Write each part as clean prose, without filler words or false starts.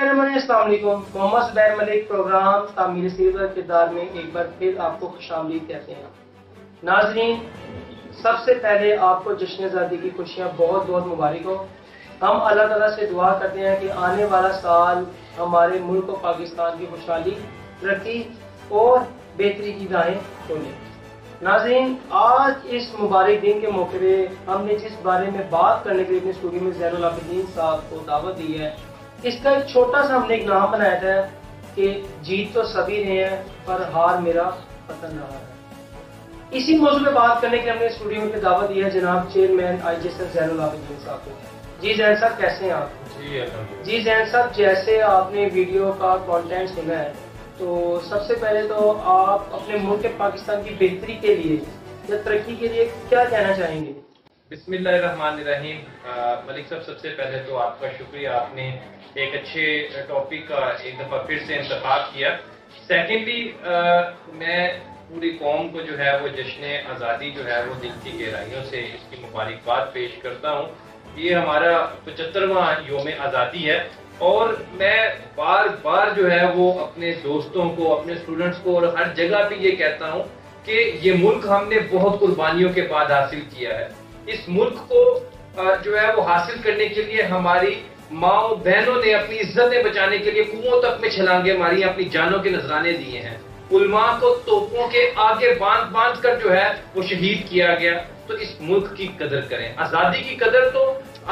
رحمان السلام علیکم. محمد زبیر ملک پروگرام تعمیر سیرت کے کردار میں ایک بار پھر آپ کو خوش آمدید کہتے ہیں. ناظرین، سب سے پہلے آپ کو جشن آزادی کی خوشیاں بہت بہت مبارک ہو. ہم اللہ تعالیٰ سے دعا کرتے ہیں کہ آنے والا سال ہمارے ملک و پاکستان کی خوشحالی، ترقی اور بہتری کی راہیں کھولے. ناظرین، آج اس مبارک دن کے موقع پہ ہم نے جس بارے میں بات کرنے کے لیے اپنے اسٹوڈیو میں زین العابدین صاحب کو دعوت دی ہے، اس کا ایک چھوٹا سا ہم نے ایک نام بنایا تھا کہ جیت تو سبھی رہے ہیں پر ہار میرا پتن رہا ہے. اسی موضوع پہ بات کرنے کے لیے ہم نے اسٹوڈیو میں دعوت دی ہے جناب chairman I G S F Zain Abidin صاحب کو. جی زین صاحب، کیسے ہیں آپ؟ جی زین صاحب، جیسے آپ نے ویڈیو کا کانٹینٹ سنا ہے تو سب سے پہلے تو آپ اپنے ملک پاکستان کی بہتری کے لیے یا ترقی کے لیے کیا کہنا چاہیں گے؟ بسم اللہ الرحمن الرحیم. ملک صاحب، سب سے پہلے تو آپ کا شکریہ، آپ نے ایک اچھے ٹاپک کا ایک دفعہ پھر سے انتخاب کیا. سیکنڈلی، میں پوری قوم کو جو ہے وہ جشن آزادی جو ہے وہ دل کی گہرائیوں سے اس کی مبارکباد پیش کرتا ہوں. یہ ہمارا 75واں یوم آزادی ہے اور میں بار بار جو ہے وہ اپنے دوستوں کو، اپنے اسٹوڈنٹس کو اور ہر جگہ پہ یہ کہتا ہوں کہ یہ ملک ہم نے بہت قربانیوں کے بعد حاصل کیا ہے. اس ملک کو جو ہے وہ حاصل کرنے کے لیے ہماری ماں بہنوں نے اپنی عزتیں بچانے کے لیے کنوؤں تک میں چھلانگیں ماری، اپنی جانوں کے نذرانے دیے ہیں. علماء کو توپوں کے آگے باندھ باندھ کر جو ہے وہ شہید کیا گیا. تو اس ملک کی قدر کریں. آزادی کی قدر تو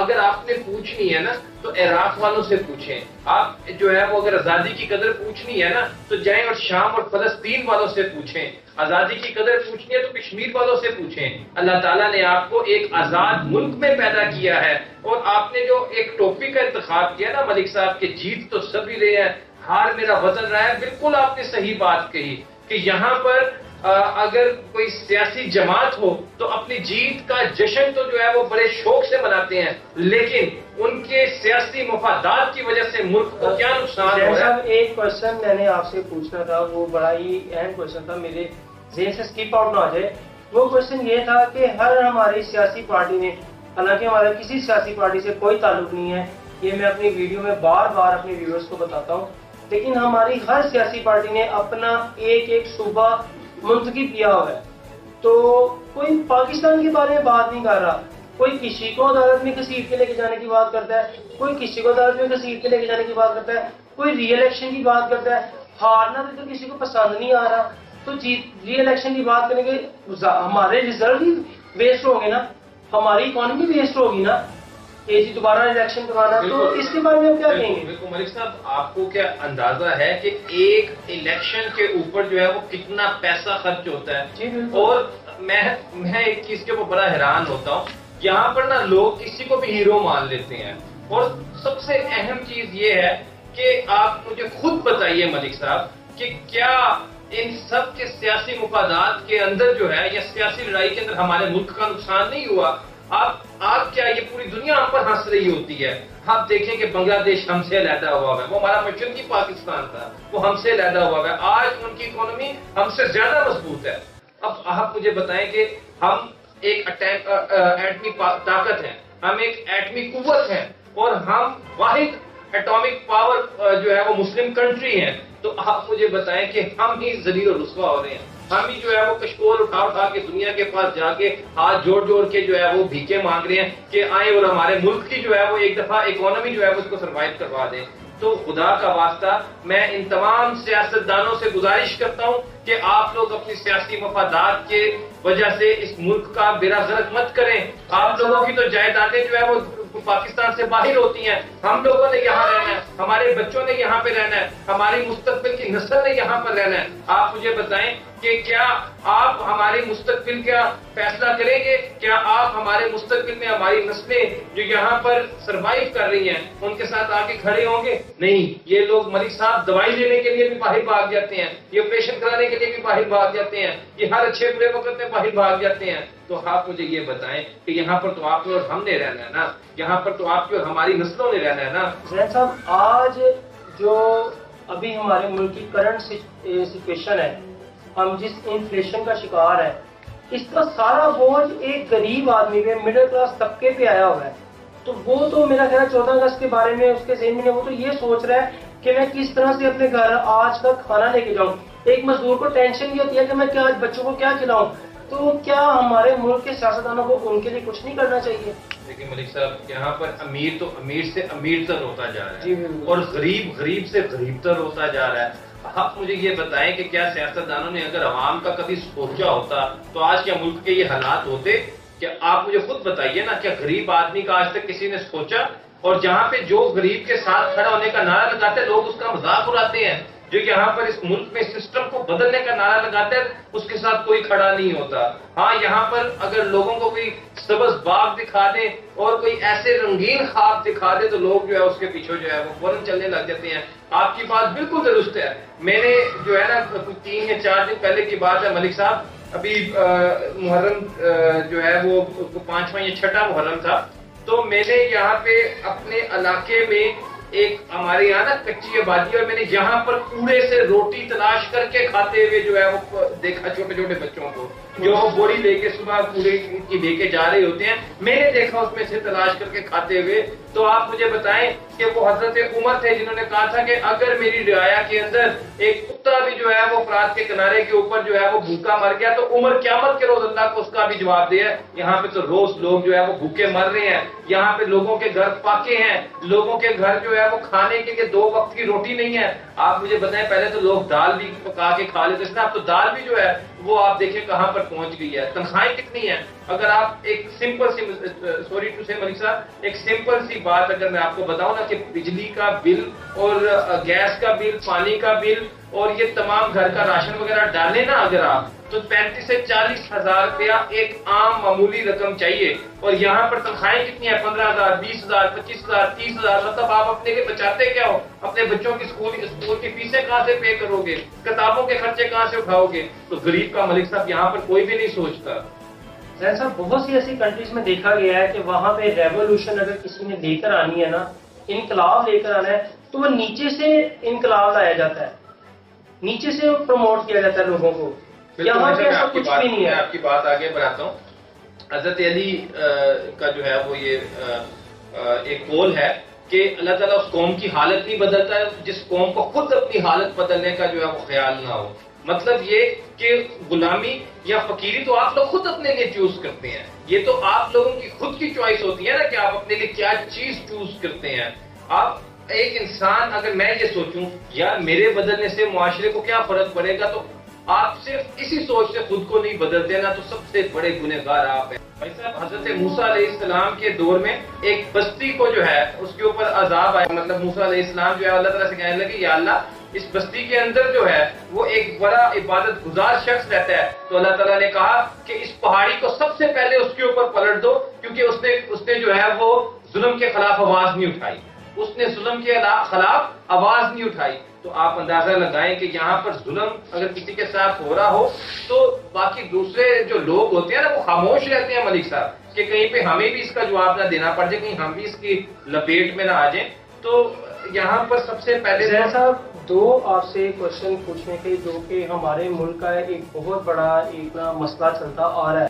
اگر آپ نے پوچھنی ہے نا تو عراق والوں سے پوچھیں. آپ جو ہے وہ اگر آزادی کی قدر پوچھنی ہے نا تو جائیں اور شام اور فلسطین والوں سے پوچھیں. آزادی کی قدر پوچھنی ہے تو کشمیر والوں سے پوچھیں. اللہ تعالیٰ نے آپ کو ایک آزاد ملک میں پیدا کیا ہے اور آپ نے جو ایک ٹاپک کا انتخاب کیا نا ملک صاحب کہ جیت تو سبھی رہے ہیں، ہار میرا وطن رہا ہے. بالکل آپ نے صحیح بات کہی کہ یہاں پر اگر کوئی سیاسی جماعت ہو تو اپنی جیت کا جشن تو جو ہے وہ بڑے شوق سے مناتے ہیں، لیکن ان کے سیاسی مفادات کی وجہ سے ملک کو کیا نقصان ہو رہا ہے. ایک کوشچن میں نے آپ سے پوچھنا تھا، وہ بڑا ہی اہم کوشچن تھا، میرے ذہن سے اسکپ آؤٹ نہ ہو جائے. وہ کوشچن یہ تھا کہ ہر ہماری سیاسی پارٹی نے، حالانکہ ہمارا کسی سیاسی پارٹی سے کوئی تعلق نہیں ہے، یہ میں اپنی ویڈیو میں بار بار اپنے ویورز کو بتاتا ہوں، لیکن ہماری ہر سیاسی پارٹی نے اپنا ایک ایک صوبہ منتخب کیا ہوا ہے. تو کوئی پاکستان کے بارے میں بات نہیں کر رہا. کوئی کسی کو عدالت میں گھسیٹ کے لے کے جانے کی بات کرتا ہے، کوئی کسی کو عدالت میں گھسیٹ کے لے کے جانے کی بات کرتا ہے، کوئی ری الیکشن کی بات کرتا ہے. ہارنا تو کسی کو پسند نہیں آ رہا، تو ری الیکشن کی بات کریں گے، ہمارے ریزلٹ بھی ویسٹ ہوں گے نا، ہماری اکانومی ویسٹ ہوگی نا کہ جی دوبارہ الیکشن کروانا. تو اس کے بارے میں کیا کہیں گے؟ بالکل ملک صاحب، آپ کو کیا اندازہ ہے کہ ایک الیکشن کے اوپر جو ہے وہ کتنا پیسہ خرچ ہوتا ہے؟ اور میں ایک چیز کے اوپر بڑا حیران ہوتا ہوں، یہاں پر نا لوگ کسی کو بھی ہیرو مان لیتے ہیں. اور سب سے اہم چیز یہ ہے کہ آپ مجھے خود بتائیے ملک صاحب کہ کیا ان سب کے سیاسی مفادات کے اندر جو ہے یا سیاسی لڑائی کے اندر ہمارے ملک کا نقصان نہیں ہوا؟ آپ کیا یہ پوری دنیا ہم پر ہنس رہی ہوتی ہے؟ آپ دیکھیں کہ بنگلہ دیش ہم سے علیحدہ ہوا ہے، وہ ہمارا مشرقی پاکستان تھا، وہ ہم سے علیحدہ ہوا ہے. آج ان کی اکانومی ہم سے زیادہ مضبوط ہے. اب آپ مجھے بتائیں کہ ہم ایک ایٹمی طاقت ہیں، ہم ایک ایٹمی قوت ہیں اور ہم واحد ایٹامک پاور جو ہے وہ مسلم کنٹری ہیں. تو آپ مجھے بتائیں کہ ہم ہی ذلیل و رسوا ہو رہے ہیں. ہم ہی جو ہے وہ کشکول اٹھا اٹھا کے دنیا کے پاس جا کے ہاتھ جوڑ جوڑ کے جو ہے وہ بھیکے مانگ رہے ہیں کہ آئیں اور ہمارے ملک کی جو ہے وہ ایک دفعہ اکانومی جو ہے اس کو سروائیو کروا دیں. تو خدا کا واسطہ میں ان تمام سیاستدانوں سے گزارش کرتا ہوں کہ آپ لوگ اپنی سیاسی مفادات کے وجہ سے اس ملک کا بیڑا غرق مت کریں. آپ لوگوں کی تو جائیدادیں جو ہے وہ پاکستان سے باہر ہوتی ہیں، ہم لوگوں نے یہاں رہنا ہے، ہمارے بچوں نے یہاں پہ رہنا ہے، ہماری مستقبل کی نسل نے یہاں پر رہنا ہے. آپ مجھے بتائیں کہ کیا آپ ہمارے مستقبل کا فیصلہ کریں گے؟ کیا آپ ہمارے مستقبل میں ہماری نسلیں جو یہاں پر سروائیو کر رہی ہیں ان کے ساتھ آگے کھڑے ہوں گے؟ نہیں. یہ لوگ ملک صاحب دوائی لینے کے لیے بھی باہر بھاگ جاتے ہیں، یہ آپریشن کرانے کے لیے بھی باہر بھاگ جاتے ہیں، یہ ہر اچھے برے وقت میں باہر بھاگ جاتے ہیں. تو آپ مجھے یہ بتائیں کہ یہاں پر تو آپ اور ہم نے رہنا ہے نا، یہاں پر تو آپ کی اور ہماری نسلوں نے رہنا ہے نا. زین صاحب، آج جو ابھی ہمارے ملک کی کرنٹ سچویشن ہے، ہم جس انفلیشن کا شکار ہے، اس کا سارا بوجھ ایک غریب آدمی پہ، مڈل کلاس طبقے پہ آیا ہوا ہے. تو وہ تو میرا خیال ہے 14 اگست کے بارے میں اس کے ذہن میں وہ تو یہ سوچ رہا ہے کہ میں کس طرح سے اپنے گھر آج کا کھانا لے کے جاؤں. ایک مزدور کو ٹینشن یہ ہوتی ہے کہ میں کیا آج بچوں کو کیا کھلاؤں. تو کیا ہمارے ملک کے سیاستدانوں کو ان کے لیے کچھ نہیں کرنا چاہیے؟ دیکھیں ملک صاحب، یہاں پر امیر تو امیر سے امیر تر ہوتا جا رہا جی ہے بالکل. اور غریب غریب سے غریب تر ہوتا جا رہا ہے. آپ مجھے یہ بتائیں کہ کیا سیاستدانوں نے اگر عوام کا کبھی سوچا ہوتا تو آج کیا ملک کے یہ حالات ہوتے؟ کہ آپ مجھے خود بتائیے نا، کیا غریب آدمی کا آج تک کسی نے سوچا؟ اور جہاں پہ جو غریب کے ساتھ کھڑا ہونے کا نعرہ لگاتے ہیں لوگ اس کا مذاق اڑاتے ہیں. جو یہاں پر اس ملک میں سسٹم کو بدلنے کا نعرہ لگاتے ہیں اس کے ساتھ کوئی کھڑا نہیں ہوتا. ہاں یہاں پر اگر لوگوں کو کوئی سبز باغ دکھا دیں اور کوئی ایسے رنگین خواب دکھا دے تو لوگ جو ہے اس کے پیچھے جو ہے وہ فوراً چلنے لگ جاتے ہیں. آپ کی بات بالکل درست ہے. میں نے جو ہے نا 3 یا 4 دن پہلے کی بات ہے ملک صاحب، ابھی محرم جو ہے وہ 5واں یا 6واں محرم تھا، تو میں نے یہاں پہ اپنے علاقے میں ایک ہمارے یہاں نا کچی آبادی، اور میں نے یہاں پر کوڑے سے روٹی تلاش کر کے کھاتے ہوئے جو ہے وہ دیکھا چھوٹے چھوٹے بچوں کو جو بوری لے کے صبح کوڑے کی لے کے جا رہے ہوتے ہیں. میں نے دیکھا اس میں سے تلاش کر کے کھاتے ہوئے. تو آپ مجھے بتائیں کہ وہ حضرت عمر تھے جنہوں نے کہا تھا کہ اگر میری رعایا کے اندر ایک کتا بھی جو ہے وہ فرات کے کنارے کے اوپر جو ہے وہ بھوکا مر گیا تو عمر قیامت کے روز اللہ کو اس کا بھی جواب دے. یہاں پہ تو روز لوگ جو ہے وہ بھوکے مر رہے ہیں. یہاں پہ لوگوں کے گھر پاکے ہیں، لوگوں کے گھر جو ہے وہ کھانے کے لیے 2 وقت کی روٹی نہیں ہے. آپ مجھے بتائیں پہلے تو لوگ دال بھی پکا کے کھا لیتے تھے، اب تو دال بھی جو ہے وہ آپ دیکھیں کہاں پر پہنچ گئی ہے. تنخواہیں کتنی ہیں؟ اگر آپ ایک سمپل سی سوری ٹو سے ملک صاحب ایک سمپل سی بات اگر میں آپ کو بتاؤں نا کہ بجلی کا بل اور گیس کا بل، پانی کا بل اور یہ تمام گھر کا راشن وغیرہ ڈالیں نا اگر آپ، تو 35 سے 40 ہزار روپیہ ایک عام معمولی رقم چاہیے. اور یہاں پر تنخواہیں کتنی ہیں؟ 15,000 20,000 25,000 30,000. مطلب آپ اپنے لیے بچاتے کیا ہو؟ اپنے بچوں کی اسکول کی فیسیں کہاں سے پے کرو گے؟ کتابوں کے خرچے کہاں سے اٹھاؤ گے؟ تو غریب کا ملک صاحب یہاں پر کوئی بھی نہیں سوچتا. زین صاحب بہت سی ایسی کنٹریز میں دیکھا گیا ہے کہ وہاں پہ ریولیوشن اگر کسی نے لے کر آنی ہے نا، انقلاب لے کر آنا ہے، تو وہ نیچے سے انقلاب لایا جاتا ہے، نیچے سے پروموٹ کیا جاتا ہے لوگوں کو. یہاں پہ ایسا کچھ بھی نہیں ہے. میں آپ کی بات آگے بڑھاتا ہوں. حضرت علی کا جو ہے وہ یہ ایک قول ہے کہ اللہ تعالیٰ اس قوم کی حالت نہیں بدلتا ہے جس قوم کو خود اپنی حالت بدلنے کا جو ہے وہ خیال نہ ہو. مطلب یہ کہ غلامی یا فقیری تو آپ لوگ خود اپنے لیے چوز کرتے ہیں. یہ تو آپ لوگوں کی خود کی چوائس ہوتی ہے نا کہ آپ اپنے لیے کیا چیز چوز کرتے ہیں. آپ ایک انسان اگر میں یہ سوچوں یار میرے بدلنے سے معاشرے کو کیا فرق پڑے گا، تو آپ صرف اسی سوچ سے خود کو نہیں بدلتے نا، تو سب سے بڑے گنہگار آپ ہیں. بھائی صاحب حضرت موسیٰ علیہ السلام کے دور میں ایک بستی کو جو ہے اس کے اوپر عذاب آیا. مطلب موسیٰ علیہ السلام جو ہے اللہ تعالیٰ سے کہنے لگے یا اللہ اس بستی کے اندر جو ہے وہ ایک بڑا عبادت گزار شخص رہتا ہے. تو اللہ تعالیٰ نے کہا کہ اس پہاڑی کو سب سے پہلے اس کے اوپر پلٹ دو، کیونکہ اس نے جو ہے وہ ظلم کے خلاف آواز نہیں اٹھائی. اس نے ظلم کے خلاف آواز نہیں اٹھائی. تو آپ اندازہ لگائیں کہ یہاں پر ظلم اگر کسی کے ساتھ ہو رہا ہو تو باقی دوسرے جو لوگ ہوتے ہیں نا وہ خاموش رہتے ہیں ملک صاحب، کہ کہیں پہ ہمیں بھی اس کا جواب نہ دینا پڑ جائے، کہیں ہم بھی اس کی لپیٹ میں نہ آ جائیں. تو یہاں پر سب سے پہلے زین صاحب 2 آپ سے کوشچن پوچھنے کے جو کہ ہمارے ملک کا ایک بہت بڑا ایک مسئلہ چلتا آ رہا ہے،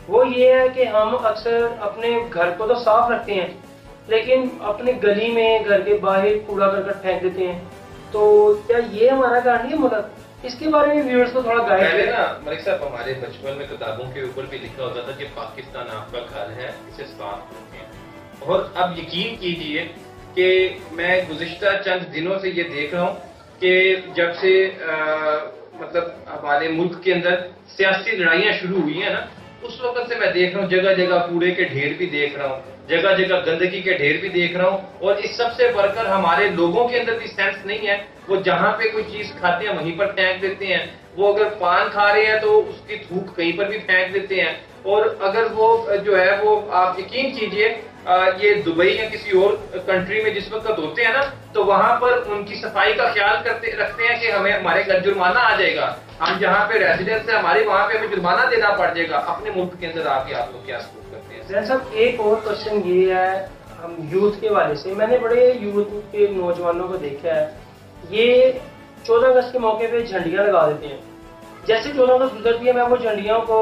وہ یہ ہے کہ ہم اکثر اپنے گھر کو تو صاف رکھتے ہیں لیکن اپنے گلی میں گھر کے باہر کوڑا کرکٹ پھینک دیتے ہیں. تو کیا یہ ہمارا گھر نہیں ہے ملک؟ اس کے بارے میں ویورز کو تھوڑا گائیڈ پہلے نا ملک صاحب ہمارے بچپن میں کتابوں کے اوپر بھی لکھا ہوتا تھا کہ پاکستان آپ کا گھر ہے، اسے صاف رکھیں. اور اب یقین کیجئے کہ میں گزشتہ چند دنوں سے یہ دیکھ رہا ہوں کہ جب سے مطلب ہمارے ملک کے اندر سیاسی لڑائیاں شروع ہوئی ہیں نا، اس وقت سے میں دیکھ رہا ہوں جگہ جگہ کوڑے کے ڈھیر بھی دیکھ رہا ہوں، جگہ جگہ گندگی کے ڈھیر بھی دیکھ رہا ہوں. اور اس سب سے بڑھ کر ہمارے لوگوں کے اندر بھی سینس نہیں ہے. وہ جہاں پہ کوئی چیز کھاتے ہیں وہیں پر پھینک دیتے ہیں. وہ اگر پان کھا رہے ہیں تو اس کی تھوک کہیں پر بھی پھینک دیتے ہیں. اور اگر وہ جو ہے وہ آپ یقین کیجئے یہ دبئی یا کسی اور کنٹری میں جس وقت ہوتے ہیں نا تو وہاں پر ان کی صفائی کا خیال رکھتے ہیں کہ ہمارے گھر جرمانہ آ جائے گا، ہم جہاں پہ ریزیڈنس ہے ہمارے وہاں پہ ہمیں جرمانہ دینا پڑ جائے گا. اپنے ملک کے اندر آپ لوگ کیا سلوک کرتے ہیں؟ زین صاحب ایک اور کوشچن یہ ہے ہم یوتھ کے والے سے، میں نے بڑے یوتھ کے نوجوانوں کو دیکھا ہے یہ 14 اگست کے موقع پہ جھنڈیاں لگا دیتے ہیں. جیسے 14 اگست گزرتی ہے میں وہ جھنڈیوں کو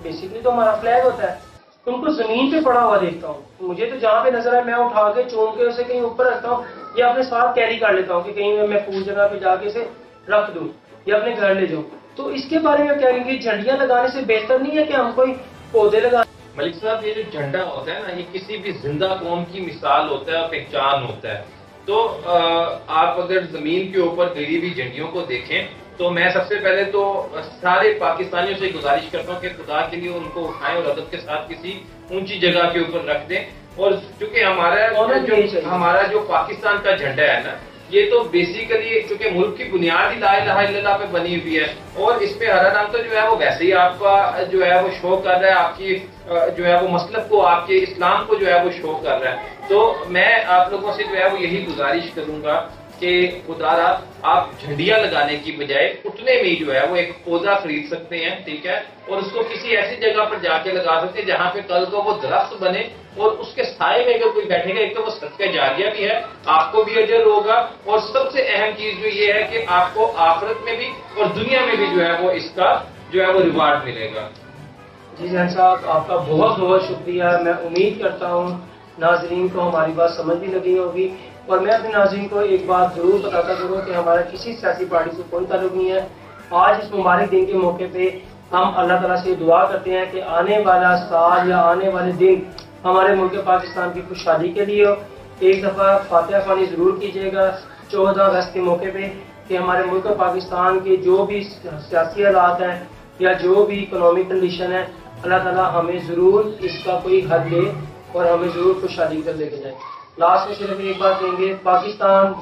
بیسیکلی تو ہمارا فلیگ ہوتا ہے ان کو زمین پہ پڑا ہوا دیکھتا ہوں. مجھے تو جہاں پہ نظر ہے میں اٹھا کے چوم کے اسے کہیں اوپر رکھتا ہوں یا اپنے ساتھ کیری کر لیتا ہوں کہ کہیں میں محفوظ جگہ پہ جا کے اسے رکھ دوں یا اپنے گھر لے جاؤں. تو اس کے بارے میں کیا کہیں گے جھنڈیاں لگانے سے بہتر نہیں ہے کہ ہم کوئی پودے لگا. ملک صاحب یہ جو جھنڈا ہوتا ہے نا یہ کسی بھی زندہ قوم کی مثال ہوتا ہے اور پہچان ہوتا ہے. تو آپ اگر زمین کے اوپر گری ہوئی جھنڈیوں کو دیکھیں تو میں سب سے پہلے تو سارے پاکستانیوں سے گزارش کرتا ہوں کہ خدا کے لیے ان کو اٹھائیں اور ادب کے ساتھ کسی اونچی جگہ کے اوپر رکھ دیں. اور چونکہ ہمارا جو پاکستان کا جھنڈا ہے نا یہ تو بیسیکلی چونکہ ملک کی بنیاد ہی لا الہ الا اللہ پہ بنی ہوئی ہے اور اس پہ ہرا نام تو جو ہے وہ ویسے ہی آپ کا جو ہے وہ شو کر رہا ہے آپ کی جو ہے وہ مسلک کو آپ کے اسلام کو جو ہے وہ شو کر رہا ہے. تو میں آپ لوگوں سے جو ہے وہ یہی گزارش کروں گا کہ خدا را آپ جھنڈیاں لگانے کی بجائے اٹھنے میں جو ہے وہ ایک پودا خرید سکتے ہیں, ٹھیک ہے, اور اس کو کسی ایسی جگہ پر جا کے لگا سکتے ہیں جہاں پہ کل کو وہ درخت بنے اور اس کے سائے میں اگر کوئی بیٹھے گا ایک تو وہ صدقہ جاریہ بھی ہے, آپ کو بھی اجر ہوگا اور سب سے اہم چیز جو یہ ہے کہ آپ کو آخرت میں بھی اور دنیا میں بھی جو ہے وہ اس کا جو ہے وہ ریوارڈ ملے گا. جی ذہن صاحب آپ کا بہت بہت شکریہ. میں امید کرتا ہوں ناظرین کو ہماری بات سمجھ بھی لگی ہوگی اور میں اپنے ناظرین کو ایک بات ضرور بتاتا کروں کہ ہمارا کسی سیاسی پارٹی سے کوئی تعلق نہیں ہے. آج اس مبارک دن کے موقع پہ ہم اللہ تعالیٰ سے دعا کرتے ہیں کہ آنے والا سال یا آنے والے دن ہمارے ملک پاکستان کی خوشحالی کے لیے ہو. ایک دفعہ فاتحہ خوانی ضرور کیجیے گا 14 اگست کے موقع پہ کہ ہمارے ملک پاکستان کے جو بھی سیاسی حالات ہیں یا جو بھی اکنامک کنڈیشن ہے اللہ تعالیٰ ہمیں ضرور اس کا کوئی حل دے اور ہمیں ضرور خوشحالی کر لے کے جائے. لاسٹ میں صرف ایک بات کہیں گے, پاکستان